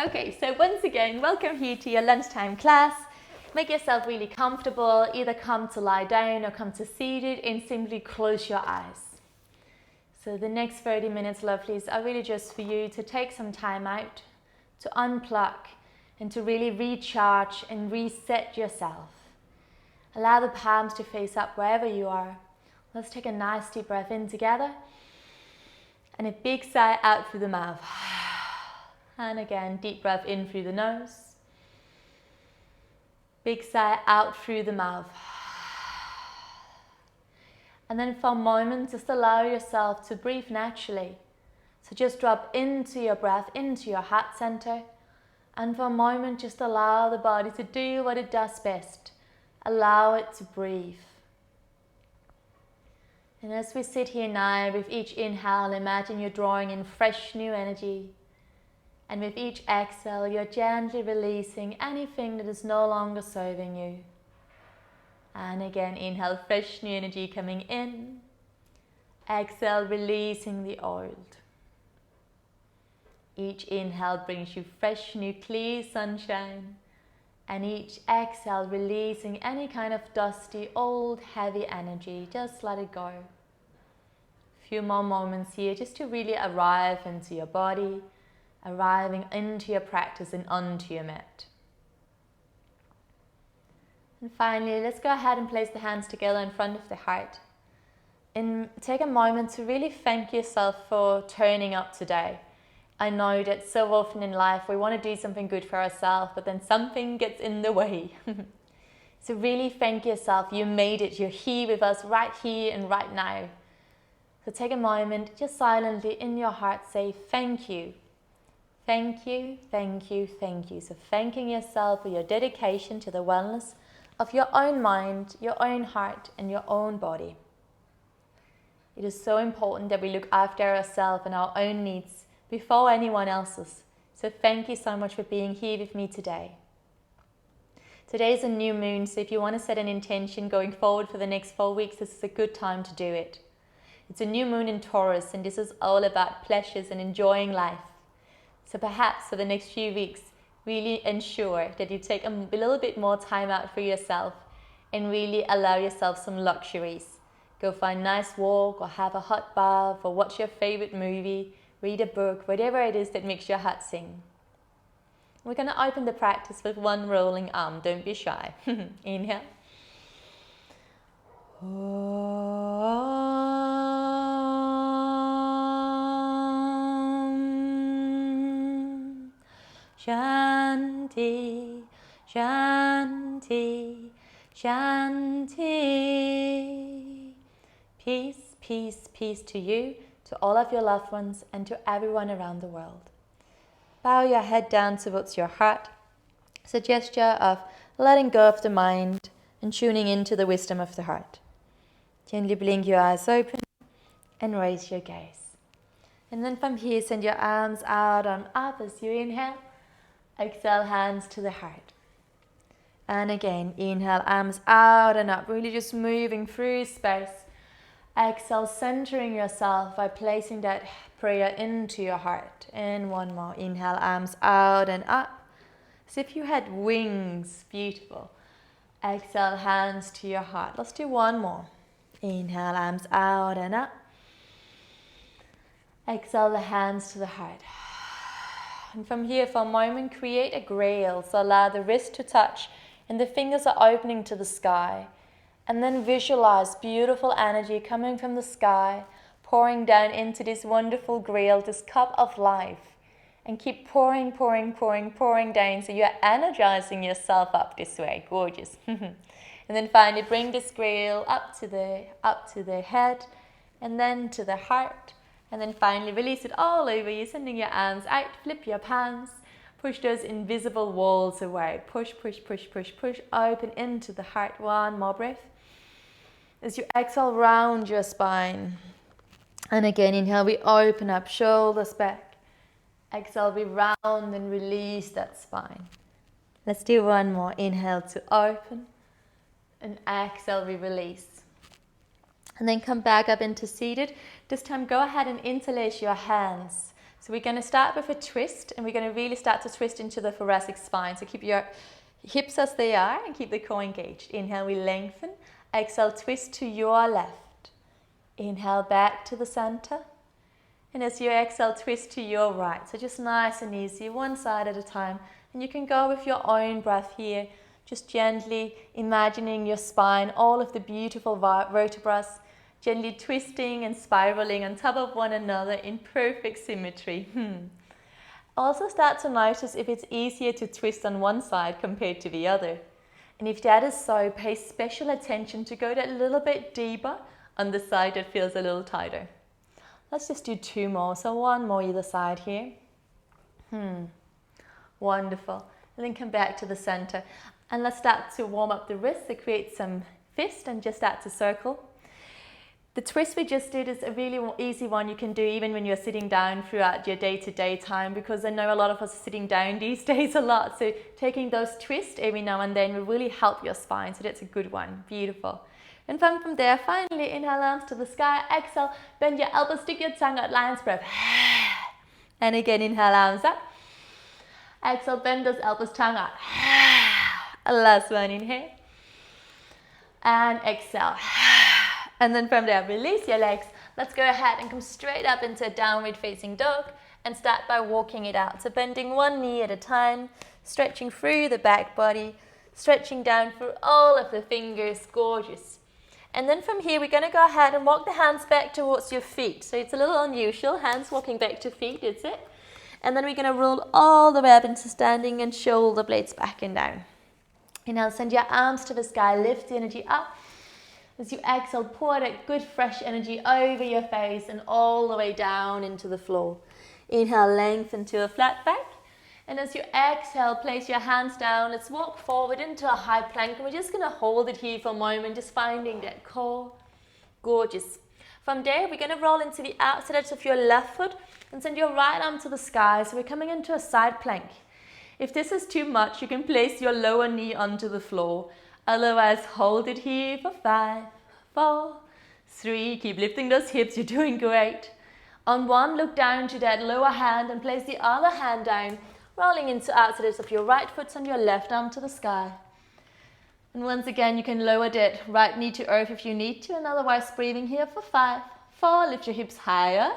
Okay, so once again, welcome here to your lunchtime class. Make yourself really comfortable. Either come to lie down or come to seated and simply close your eyes. So the next 30 minutes, lovelies, are really just for you to take some time out, to unplug and to really recharge and reset yourself. Allow the palms to face up wherever you are. Let's take a nice deep breath in together and a big sigh out through the mouth. And again, deep breath in through the nose. Big sigh out through the mouth. And then for a moment, just allow yourself to breathe naturally. So just drop into your breath, into your heart center. And for a moment, just allow the body to do what it does best. Allow it to breathe. And as we sit here now, with each inhale, imagine you're drawing in fresh new energy. And with each exhale, you're gently releasing anything that is no longer serving you. And again, inhale, fresh new energy coming in. Exhale, releasing the old. Each inhale brings you fresh, new, clear sunshine. And each exhale, releasing any kind of dusty, old, heavy energy. Just let it go. A few more moments here just to really arrive into your body, arriving into your practice and onto your mat. And finally, let's go ahead and place the hands together in front of the heart. And take a moment to really thank yourself for turning up today. I know that so often in life we want to do something good for ourselves, but then something gets in the way. So really thank yourself. You made it. You're here with us right here and right now. So take a moment, just silently in your heart say thank you. Thank you, thank you, thank you. So thanking yourself for your dedication to the wellness of your own mind, your own heart, and your own body. It is so important that we look after ourselves and our own needs before anyone else's. So thank you so much for being here with me today. Today is a new moon, so if you want to set an intention going forward for the next 4 weeks, this is a good time to do it. It's a new moon in Taurus, and this is all about pleasures and enjoying life. So perhaps for the next few weeks, really ensure that you take a little bit more time out for yourself and really allow yourself some luxuries. Go for a nice walk or have a hot bath or watch your favorite movie, read a book, whatever it is that makes your heart sing. We're going to open the practice with one rolling arm. Don't be shy. Inhale. Shanti, Shanti, Shanti. Peace, peace, peace to you, to all of your loved ones, and to everyone around the world. Bow your head down towards your heart. It's a gesture of letting go of the mind and tuning into the wisdom of the heart. Gently blink your eyes open and raise your gaze. And then from here, send your arms out and up as you inhale. Exhale, hands to the heart. And again, inhale, arms out and up, really just moving through space. Exhale, centering yourself by placing that prayer into your heart. And one more. Inhale, arms out and up, as if you had wings. Beautiful. Exhale, hands to your heart. Let's do one more. Inhale, arms out and up. Exhale, the hands to the heart. And from here, for a moment, create a grail. So allow the wrist to touch and the fingers are opening to the sky. And then visualize beautiful energy coming from the sky, pouring down into this wonderful grail, this cup of life. And keep pouring, pouring, pouring, pouring down. So you're energizing yourself up this way. Gorgeous. And then finally, bring this grail up to the head and then to the heart. And then finally release it all over you, sending your arms out, flip your palms, push those invisible walls away. Push, push, push, push, push, open into the heart. One more breath. As you exhale, round your spine. And again, inhale, we open up, shoulders back. Exhale, we round and release that spine. Let's do one more. Inhale to open. And exhale, we release. And then come back up into seated. This time, go ahead and interlace your hands. So we're going to start with a twist, and we're going to really start to twist into the thoracic spine. So keep your hips as they are and keep the core engaged. Inhale, we lengthen. Exhale, twist to your left. Inhale, back to the center. And as you exhale, twist to your right. So just nice and easy, one side at a time. And you can go with your own breath here, just gently imagining your spine, all of the beautiful vertebrae, gently twisting and spiraling on top of one another in perfect symmetry. Also start to notice if it's easier to twist on one side compared to the other. And if that is so, pay special attention to go that little bit deeper on the side that feels a little tighter. Let's just do 2 more, so 1 more either side here. Wonderful. And then come back to the center. And let's start to warm up the wrists, so create some fist and just start to circle. The twist we just did is a really easy one you can do even when you're sitting down throughout your day-to-day time, because I know a lot of us are sitting down these days a lot. So taking those twists every now and then will really help your spine. So that's a good one. Beautiful. And from there, finally, inhale, arms to the sky. Exhale, bend your elbows, stick your tongue out, lion's breath. And again, inhale, arms up. Exhale, bend those elbows, tongue out. Last one, inhale. And exhale. And then from there, release your legs. Let's go ahead and come straight up into a downward facing dog and start by walking it out. So bending one knee at a time, stretching through the back body, stretching down through all of the fingers, gorgeous. And then from here, we're going to go ahead and walk the hands back towards your feet. So it's a little unusual, hands walking back to feet, that's it. And then we're going to roll all the way up into standing and shoulder blades back and down. Inhale, send your arms to the sky, lift the energy up. As you exhale, pour that good fresh energy over your face and all the way down into the floor. Inhale, lengthen to a flat back. And as you exhale, place your hands down. Let's walk forward into a high plank. And we're just going to hold it here for a moment, just finding that core. Gorgeous. From there, we're going to roll into the outside edge of your left foot and send your right arm to the sky. So we're coming into a side plank. If this is too much, you can place your lower knee onto the floor. Otherwise, hold it here for 5, 4, 3. Keep lifting those hips. You're doing great. On 1, look down to that lower hand and place the other hand down, rolling into outside edge of your right foot and your left arm to the sky. And once again, you can lower that right knee to earth if you need to, and otherwise breathing here for 5, 4. Lift your hips higher.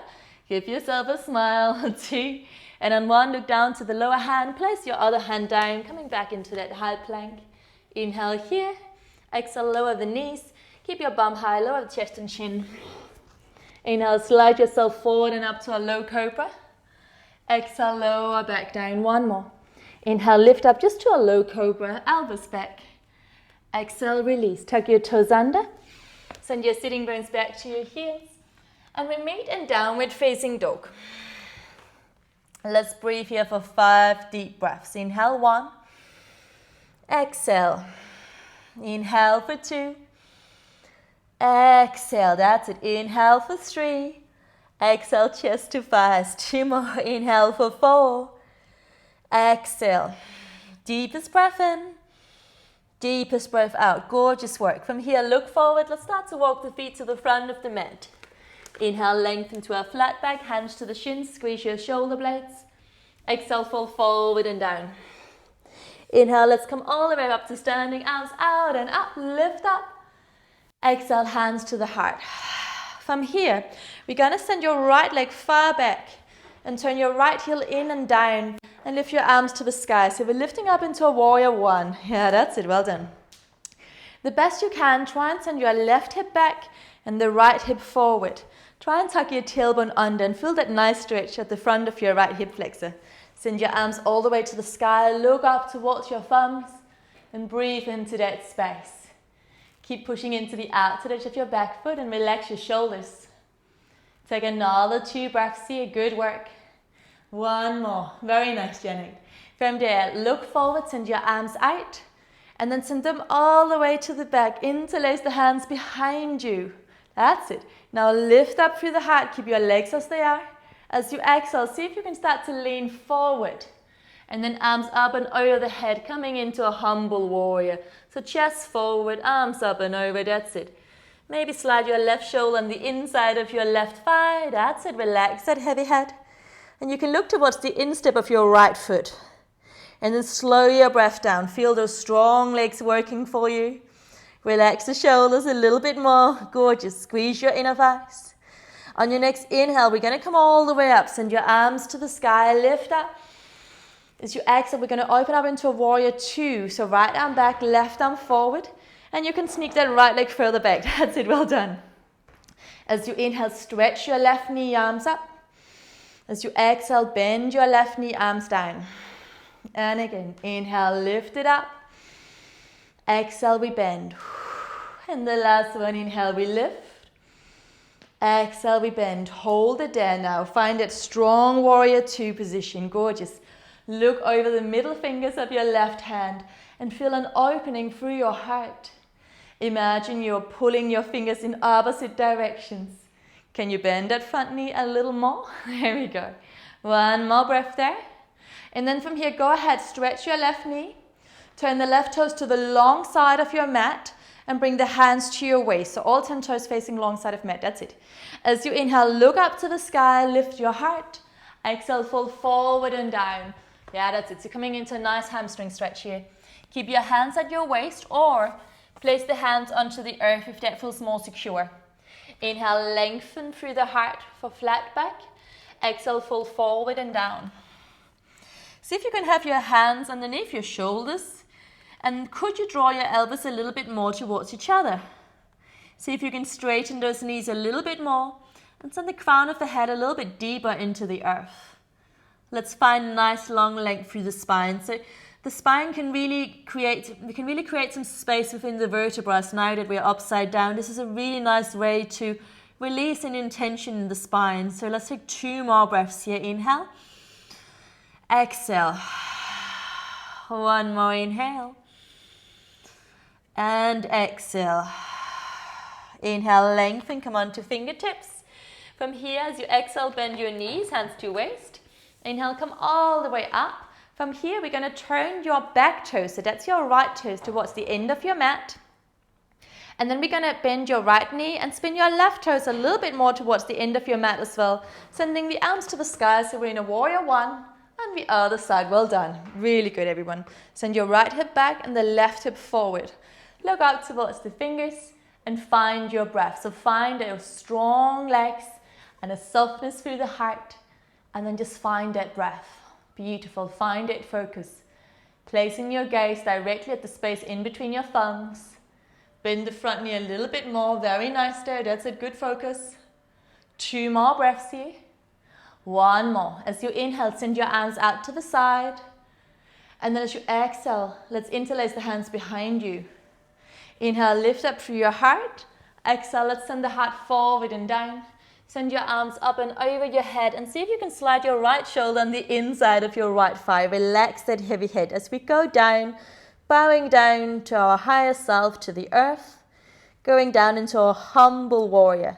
Give yourself a smile. 2. And on 1, look down to the lower hand. Place your other hand down, coming back into that high plank. Inhale here, exhale, lower the knees, keep your bum high, lower the chest and chin. Inhale, slide yourself forward and up to a low cobra. Exhale, lower back down, 1 more. Inhale, lift up just to a low cobra, elbows back. Exhale, release, tuck your toes under, send your sitting bones back to your heels. And we meet in downward facing dog. Let's breathe here for 5 deep breaths. Inhale, 1. Exhale. Inhale for 2. Exhale, that's it. Inhale for 3. Exhale, chest to thighs. 2 more. Inhale for 4. Exhale. Deepest breath in. Deepest breath out. Gorgeous work. From here, look forward. Let's start to walk the feet to the front of the mat. Inhale, lengthen to a flat back. Hands to the shins. Squeeze your shoulder blades. Exhale, fall forward and down. Inhale, let's come all the way up to standing, arms out and up, lift up. Exhale, hands to the heart. From here, we're going to send your right leg far back and turn your right heel in and down and lift your arms to the sky. So we're lifting up into a warrior 1. Yeah, that's it, well done. The best you can, try and send your left hip back and the right hip forward. Try and tuck your tailbone under and feel that nice stretch at the front of your right hip flexor. Send your arms all the way to the sky, look up towards your thumbs and breathe into that space. Keep pushing into the outside edge of your back foot and relax your shoulders. Take another 2 breaths here, good work. 1 more, very nice, Janet. From there, look forward, send your arms out and then send them all the way to the back. Interlace the hands behind you. That's it. Now lift up through the heart, keep your legs as they are. As you exhale, see if you can start to lean forward. And then arms up and over the head, coming into a humble warrior. So chest forward, arms up and over, that's it. Maybe slide your left shoulder on the inside of your left thigh, that's it. Relax that heavy head. And you can look towards the instep of your right foot. And then slow your breath down. Feel those strong legs working for you. Relax the shoulders a little bit more. Gorgeous. Squeeze your inner thighs. On your next inhale, we're going to come all the way up. Send your arms to the sky. Lift up. As you exhale, we're going to open up into a warrior two. So right arm back, left arm forward. And you can sneak that right leg further back. That's it. Well done. As you inhale, stretch your left knee, arms up. As you exhale, bend your left knee, arms down. And again, inhale, lift it up. Exhale, we bend. And the last one, inhale, we lift. Exhale, we bend. Hold it there now. Find that strong warrior two position. Gorgeous. Look over the middle fingers of your left hand and feel an opening through your heart. Imagine you're pulling your fingers in opposite directions. Can you bend that front knee a little more? There we go. One more breath there. And then from here, go ahead, stretch your left knee. Turn the left toes to the long side of your mat and bring the hands to your waist. So all 10 toes facing long side of mat. That's it. As you inhale, look up to the sky, lift your heart. Exhale, fold forward and down. Yeah, that's it. So coming into a nice hamstring stretch here. Keep your hands at your waist or place the hands onto the earth if that feels more secure. Inhale, lengthen through the heart for flat back. Exhale, fold forward and down. See if you can have your hands underneath your shoulders. And could you draw your elbows a little bit more towards each other? See if you can straighten those knees a little bit more and send the crown of the head a little bit deeper into the earth. Let's find nice long length through the spine. So the spine can really create some space within the vertebrae now that we're upside down. This is a really nice way to release any tension in the spine. So let's take 2 more breaths here. Inhale. Exhale. 1 more inhale. And exhale. Inhale, lengthen, come on to fingertips. From here, as you exhale, bend your knees, hands to waist. Inhale, come all the way up. From here, we're going to turn your back toes, so that's your right toes, towards the end of your mat. And then we're going to bend your right knee and spin your left toes a little bit more towards the end of your mat as well. Sending the arms to the sky, so we're in a warrior one. And the other side, well done. Really good, everyone. Send your right hip back and the left hip forward. Look out towards the fingers and find your breath. So find those strong legs and a softness through the heart. And then just find that breath. Beautiful. Find it, focus. Placing your gaze directly at the space in between your thumbs. Bend the front knee a little bit more. Very nice there. That's a good focus. 2 more breaths here. 1 more. As you inhale, send your arms out to the side. And then as you exhale, let's interlace the hands behind you. Inhale, lift up through your heart. Exhale, let's send the heart forward and down. Send your arms up and over your head and see if you can slide your right shoulder on the inside of your right thigh. Relax that heavy head as we go down, bowing down to our higher self, to the earth, going down into a humble warrior.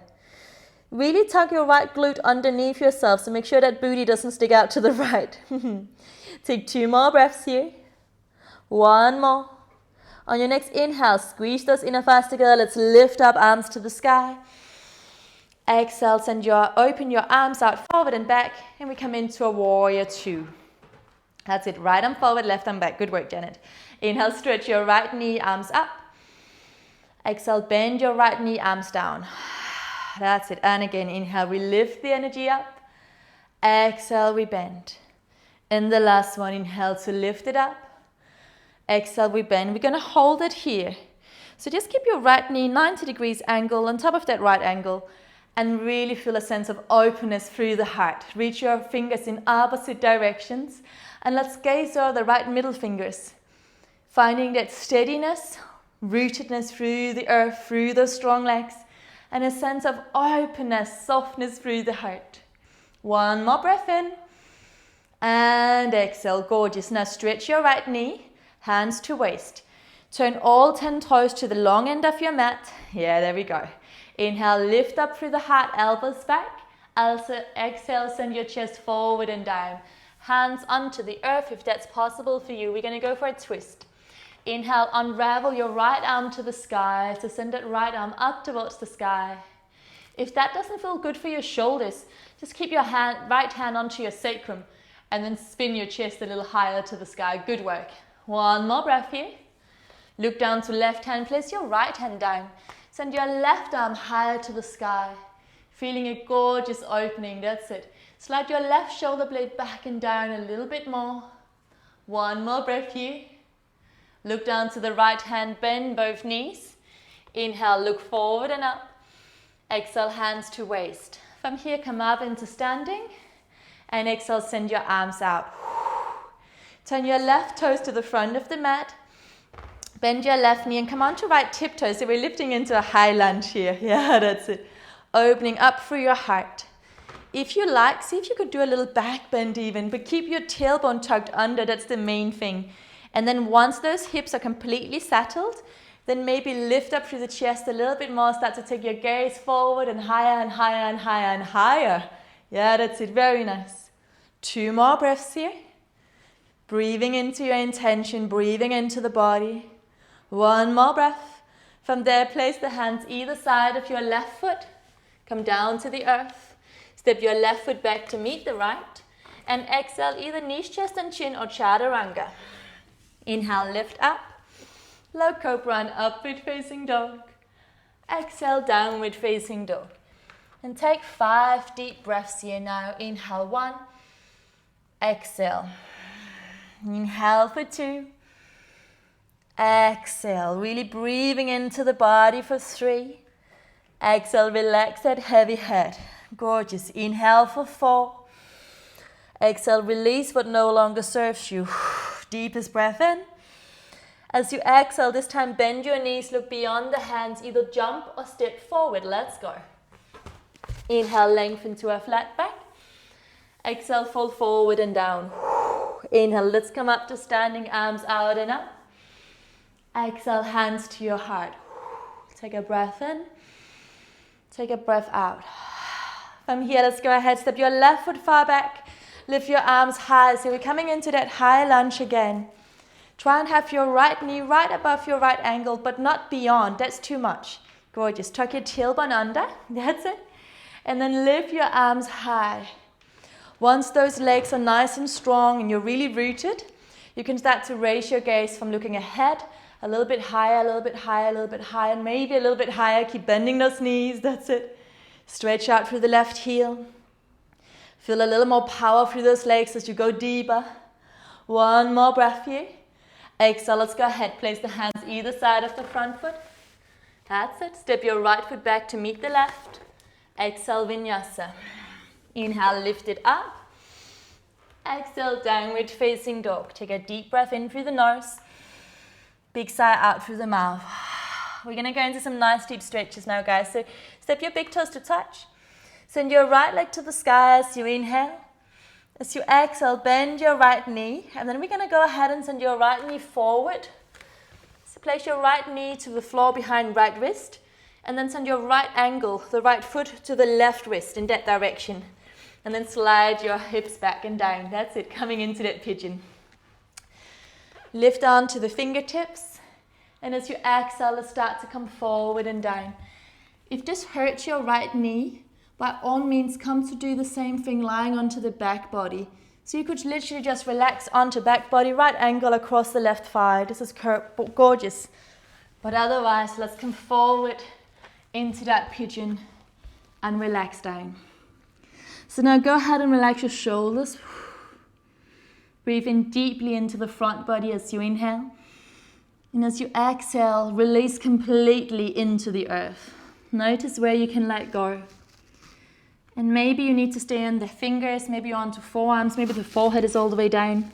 Really tug your right glute underneath yourself, so make sure that booty doesn't stick out to the right. Take 2 more breaths here. 1 more. On your next inhale, squeeze those inner thighs together. Let's lift up, arms to the sky. Exhale, open your arms out forward and back, and we come into a warrior two. That's it. Right arm forward, left arm back. Good work, Janet. Inhale, stretch your right knee, arms up. Exhale, bend your right knee, arms down. That's it. And again, inhale, we lift the energy up. Exhale, we bend. And the last one, inhale to lift it up. Exhale, we bend. We're going to hold it here. So just keep your right knee 90 degrees angle on top of that right angle and really feel a sense of openness through the heart. Reach your fingers in opposite directions and let's gaze over the right middle fingers. Finding that steadiness, rootedness through the earth, through those strong legs, and a sense of openness, softness through the heart. 1 more breath in. And exhale, gorgeous. Now stretch your right knee, hands to waist. Turn all 10 toes to the long end of your mat. Yeah, there we go. Inhale, lift up through the heart, elbows back. Also, exhale, send your chest forward and down. Hands onto the earth if that's possible for you. We're going to go for a twist. Inhale, unravel your right arm to the sky. So send that right arm up towards the sky. If that doesn't feel good for your shoulders, just keep your right hand onto your sacrum and then spin your chest a little higher to the sky. Good work. One more breath here. Look down to left hand, place your right hand down. Send your left arm higher to the sky. Feeling a gorgeous opening, that's it. Slide your left shoulder blade back and down a little bit more. One more breath here. Look down to the right hand, bend both knees. Inhale, look forward and up. Exhale, hands to waist. From here, come up into standing. And exhale, send your arms out. Turn your left toes to the front of the mat. Bend your left knee and come on to right tiptoes. So we're lifting into a high lunge here. Yeah, that's it. Opening up through your heart. If you like, see if you could do a little back bend even, but keep your tailbone tucked under. That's the main thing. And then once those hips are completely settled, then maybe lift up through the chest a little bit more. Start to take your gaze forward and higher and higher and higher and higher. Yeah, that's it. Very nice. 2 more breaths here. Breathing into your intention, breathing into the body. 1 more breath. From there, place the hands either side of your left foot. Come down to the earth. Step your left foot back to meet the right. And exhale either knees, chest and chin or chaturanga. Inhale, lift up. Low cobra and upward facing dog. Exhale, downward facing dog. And take 5 deep breaths here now. Inhale 1. Exhale. Inhale for 2. Exhale, really breathing into the body for 3. Exhale, relax that heavy head. Gorgeous. Inhale for 4. Exhale, release what no longer serves you. Deepest breath in. As you exhale, this time bend your knees, look beyond the hands, either jump or step forward. Let's go. Inhale, lengthen to a flat back. Exhale, fold forward and down. Inhale, let's come up to standing, arms out and up. Exhale, hands to your heart. Take a breath in. Take a breath out. From here, let's go ahead, step your left foot far back. Lift your arms high. So we're coming into that high lunge again. Try and have your right knee right above your right ankle, but not beyond. That's too much. Gorgeous. Tuck your tailbone under. That's it. And then lift your arms high. Once those legs are nice and strong and you're really rooted, you can start to raise your gaze from looking ahead, a little bit higher, a little bit higher, a little bit higher, maybe a little bit higher. Keep bending those knees. That's it. Stretch out through the left heel. Feel a little more power through those legs as you go deeper. 1 more breath here. Exhale, let's go ahead. Place the hands either side of the front foot. That's it. Step your right foot back to meet the left. Exhale, vinyasa. Inhale, lift it up. Exhale, downward facing dog. Take a deep breath in through the nose. Big sigh out through the mouth. We're going to go into some nice deep stretches now, guys. So step your big toes to touch. Send your right leg to the sky as you inhale. As you exhale, bend your right knee. And then we're going to go ahead and send your right knee forward. So place your right knee to the floor behind right wrist. And then send your right ankle, the right foot, to the left wrist in that direction. And then slide your hips back and down. That's it, coming into that pigeon. Lift on to the fingertips. And as you exhale, start to come forward and down. If this hurts your right knee, by all means, come to do the same thing lying onto the back body. So you could literally just relax onto back body, right ankle across the left thigh. This is gorgeous. But otherwise, let's come forward into that pigeon and relax down. So now go ahead and relax your shoulders. Breathe in deeply into the front body as you inhale. And as you exhale, release completely into the earth. Notice where you can let go. And maybe you need to stay on the fingers, maybe you're onto forearms, maybe the forehead is all the way down.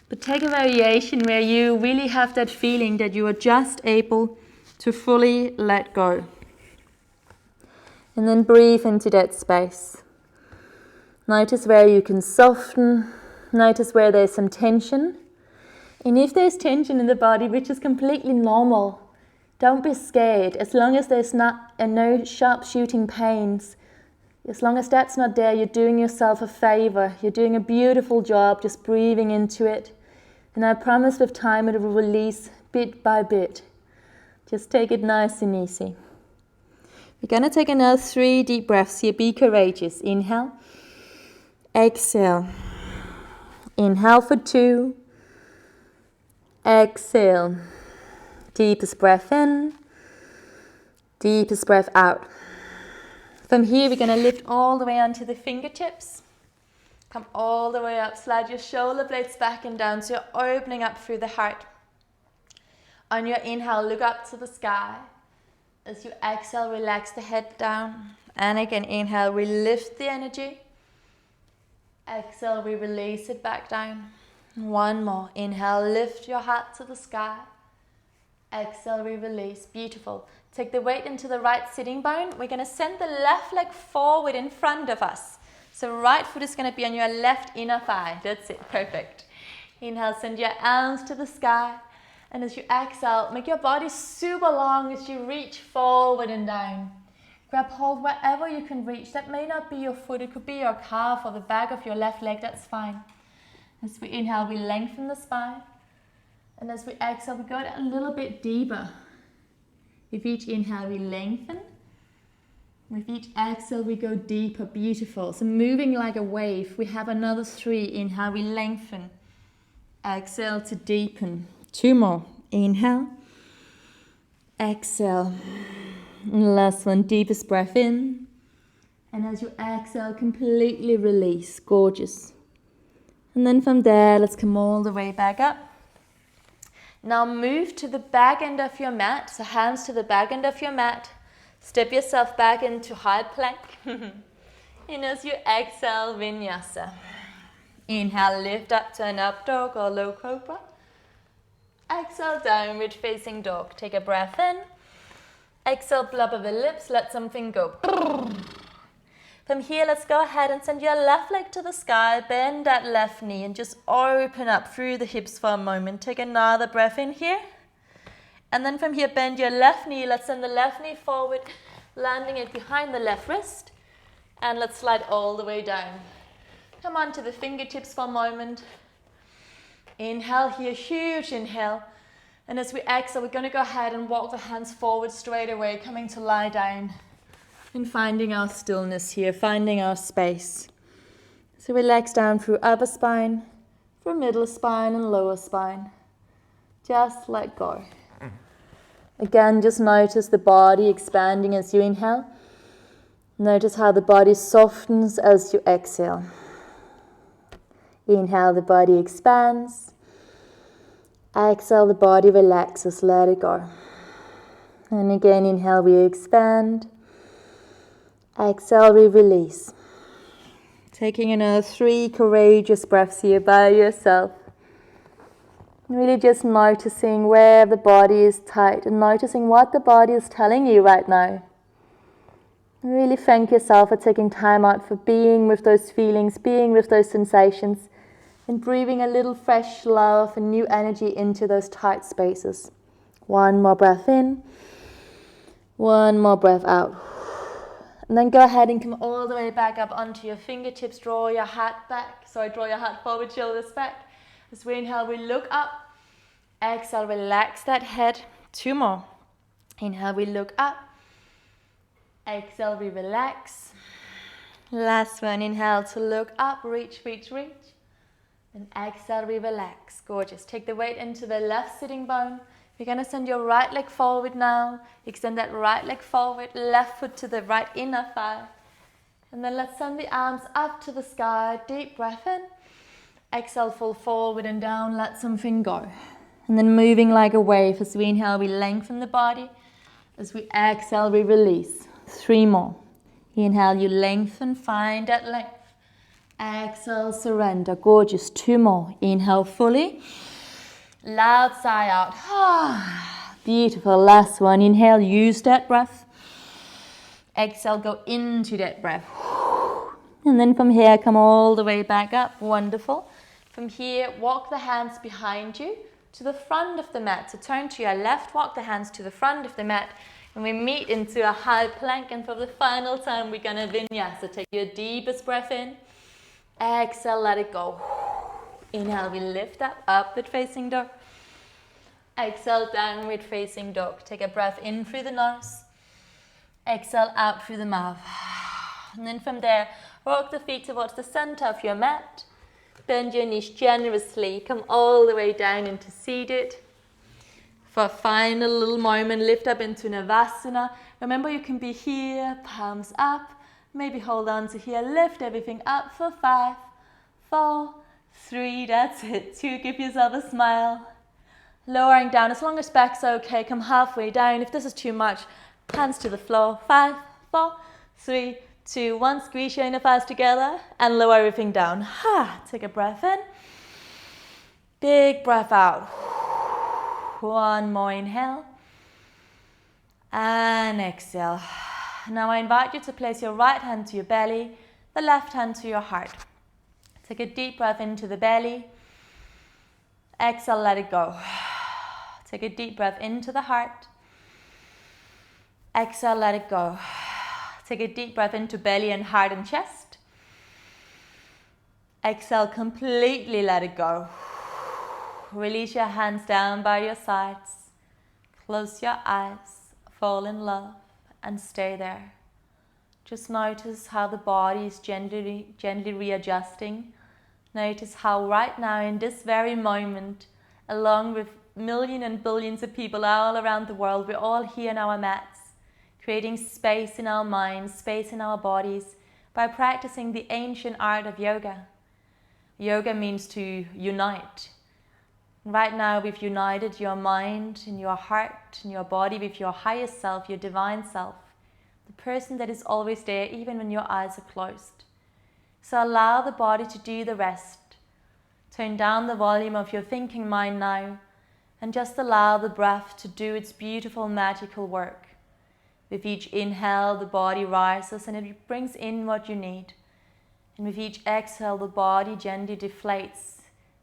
But take a variation where you really have that feeling that you are just able to fully let go. And then breathe into that space. Notice where you can soften. Notice where there's some tension. And if there's tension in the body, which is completely normal, don't be scared. As long as there's no sharp shooting pains, as long as that's not there, you're doing yourself a favor. You're doing a beautiful job just breathing into it. And I promise with time it will release bit by bit. Just take it nice and easy. We're going to take another 3 deep breaths here. Be courageous. Inhale. Exhale. Inhale for 2. Exhale. Deepest breath in. Deepest breath out. From here, we're going to lift all the way onto the fingertips. Come all the way up. Slide your shoulder blades back and down so you're opening up through the heart. On your inhale, look up to the sky. As you exhale, relax the head down. And again, inhale, we lift the energy. Exhale, we release it back down. One more. Inhale, lift your heart to the sky. Exhale, we release. Beautiful. Take the weight into the right sitting bone. We're going to send the left leg forward in front of us. So right foot is going to be on your left inner thigh. That's it. Perfect. Inhale, send your arms to the sky. And as you exhale, make your body super long as you reach forward and down. Grab hold wherever you can reach. That may not be your foot. It could be your calf or the back of your left leg. That's fine. As we inhale, we lengthen the spine. And as we exhale, we go a little bit deeper. With each inhale, we lengthen. With each exhale, we go deeper. Beautiful. So moving like a wave. We have another 3. Inhale, we lengthen. Exhale to deepen. 2 more. Inhale. Exhale. And last one. Deepest breath in. And as you exhale, completely release. Gorgeous. And then from there, let's come all the way back up. Now move to the back end of your mat. So hands to the back end of your mat. Step yourself back into high plank. And as you exhale, vinyasa. Inhale, lift up to an up dog or low cobra. Exhale, downward facing dog. Take a breath in. Exhale, blubber the lips. Let something go. From here, let's go ahead and send your left leg to the sky. Bend that left knee and just open up through the hips for a moment. Take another breath in here. And then from here, bend your left knee. Let's send the left knee forward, landing it behind the left wrist. And let's slide all the way down. Come on to the fingertips for a moment. Inhale here, huge inhale. And as we exhale, we're going to go ahead and walk the hands forward straight away, coming to lie down. And finding our stillness here, finding our space. So relax down through upper spine, through middle spine and lower spine. Just let go. Again, just notice the body expanding as you inhale. Notice how the body softens as you exhale. Inhale, the body expands. Exhale, the body relaxes, let it go. And again, inhale, we expand. Exhale, we release. Taking another 3 courageous breaths here by yourself. Really just noticing where the body is tight and noticing what the body is telling you right now. Really thank yourself for taking time out for being with those feelings, being with those sensations, and breathing a little fresh love and new energy into those tight spaces. 1 more breath in. 1 more breath out. And then go ahead and come all the way back up onto your fingertips. Draw your heart back. Draw your heart forward, shoulders back. As we inhale, we look up. Exhale, relax that head. 2 more. Inhale, we look up. Exhale, we relax. Last one. Inhale to look up. Reach, reach, reach. And exhale, we relax. Gorgeous. Take the weight into the left sitting bone. You're going to send your right leg forward now. Extend that right leg forward. Left foot to the right inner thigh. And then let's send the arms up to the sky. Deep breath in. Exhale, fall forward and down. Let something go. And then moving like a wave. As we inhale, we lengthen the body. As we exhale, we release. 3 more. Inhale, you lengthen. Find that length. Exhale, surrender. Gorgeous. 2 more. Inhale fully. Loud sigh out. Beautiful. Last one. Inhale, use that breath. Exhale, go into that breath. And then from here, come all the way back up. Wonderful. From here, walk the hands behind you to the front of the mat. So turn to your left, walk the hands to the front of the mat. And we meet into a high plank. And for the final time, we're going to vinyasa. Take your deepest breath in. Exhale, let it go. Inhale, we lift up, upward facing dog. Exhale, downward facing dog. Take a breath in through the nose. Exhale out through the mouth. And then from there, rock the feet towards the center of your mat. Bend your knees generously. Come all the way down into seated. For a final little moment, lift up into Navasana. Remember, you can be here, palms up. Maybe hold on to here. Lift everything up for 5, 4, 3. That's it. 2. Give yourself a smile. Lowering down as long as back's okay. Come halfway down. If this is too much, hands to the floor. 5, 4, 3, 2, 1. Squeeze your inner thighs together and lower everything down. Take a breath in. Big breath out. One more inhale. And exhale. Now I invite you to place your right hand to your belly, the left hand to your heart. Take a deep breath into the belly. Exhale, let it go. Take a deep breath into the heart. Exhale, let it go. Take a deep breath into belly and heart and chest. Exhale, completely let it go. Release your hands down by your sides. Close your eyes. Fall in love and stay there. Just notice how the body is gently readjusting. Notice how right now in this very moment, along with millions and billions of people all around the world, we're all here in our mats, creating space in our minds, space in our bodies, by practicing the ancient art of yoga. Yoga means to unite. Right now we've united your mind and your heart and your body with your highest self, your divine self, the person that is always there even when your eyes are closed. So allow the body to do the rest. Turn down the volume of your thinking mind now and just allow the breath to do its beautiful magical work. With each inhale, the body rises and it brings in what you need. And with each exhale, the body gently deflates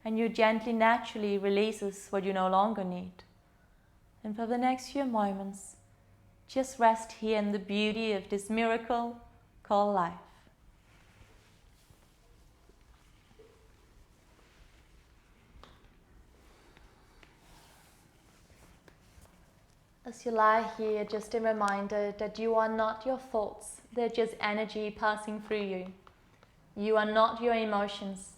and you gently, naturally releases what you no longer need. And for the next few moments, just rest here in the beauty of this miracle called life. As you lie here, just a reminder that you are not your thoughts. They're just energy passing through you. You are not your emotions.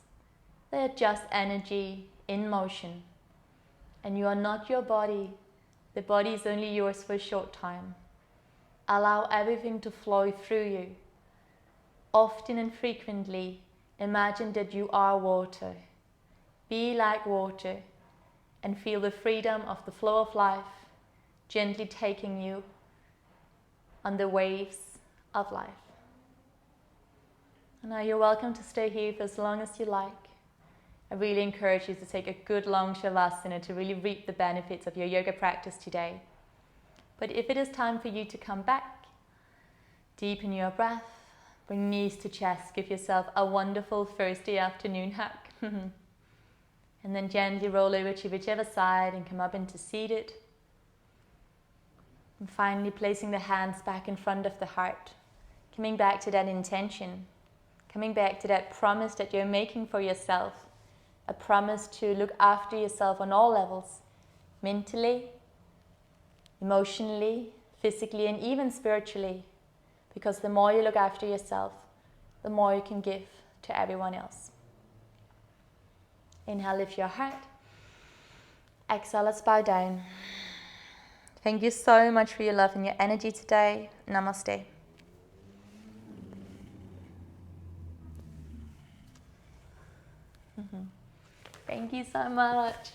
They're just energy in motion. And you are not your body. The body is only yours for a short time. Allow everything to flow through you. Often and frequently, imagine that you are water. Be like water and feel the freedom of the flow of life gently taking you on the waves of life. And now you're welcome to stay here for as long as you like. I really encourage you to take a good long Shavasana to really reap the benefits of your yoga practice today. But if it is time for you to come back, deepen your breath, bring knees to chest, give yourself a wonderful Thursday afternoon hug. And then gently roll over to whichever side and come up into seated. And finally placing the hands back in front of the heart, coming back to that intention, coming back to that promise that you're making for yourself. A promise to look after yourself on all levels, mentally, emotionally, physically, and even spiritually. Because the more you look after yourself, the more you can give to everyone else. Inhale, lift your heart. Exhale, let's bow down. Thank you so much for your love and your energy today. Namaste. Thank you so much.